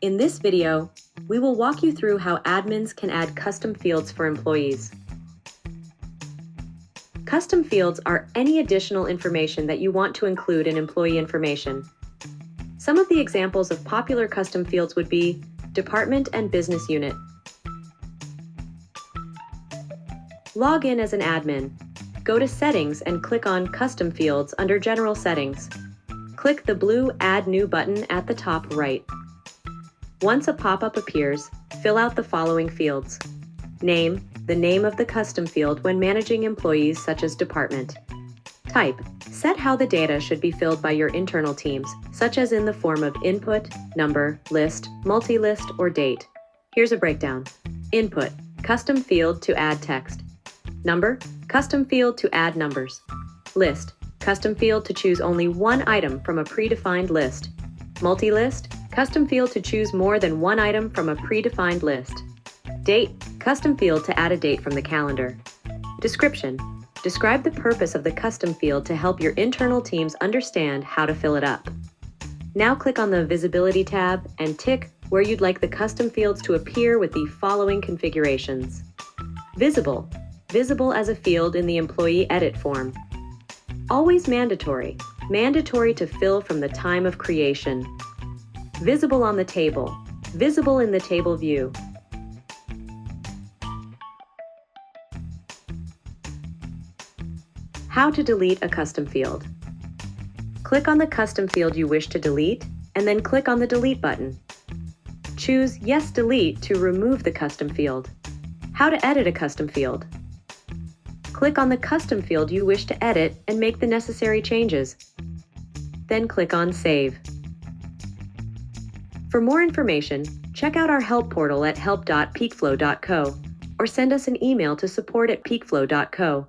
In this video, we will walk you through how admins can add custom fields for employees. Custom fields are any additional information that you want to include in employee information. Some of the examples of popular custom fields would be department and business unit. Log in as an admin. Go to Settings and click on Custom Fields under General Settings. Click the blue Add New button at the top right. Once a pop-up appears, fill out the following fields. Name, the name of the custom field when managing employees such as department. Type, set how the data should be filled by your internal teams, such as in the form of input, number, list, multi-list, or date. Here's a breakdown. Input, custom field to add text. Number, custom field to add numbers. List, custom field to choose only one item from a predefined list. Multi-list, custom field to choose more than one item from a predefined list. Date, custom field to add a date from the calendar. Description, describe the purpose of the custom field to help your internal teams understand how to fill it up. Now click on the Visibility tab and tick where you'd like the custom fields to appear with the following configurations. Visible, visible as a field in the employee edit form. Always mandatory, mandatory to fill from the time of creation. Visible on the table, visible in the table view. How to delete a custom field. Click on the custom field you wish to delete, and then click on the Delete button. Choose Yes Delete to remove the custom field. How to edit a custom field. Click on the custom field you wish to edit and make the necessary changes. Then click on Save. For more information, check out our help portal at help.peakflo.co or send us an email to support@peakflo.co.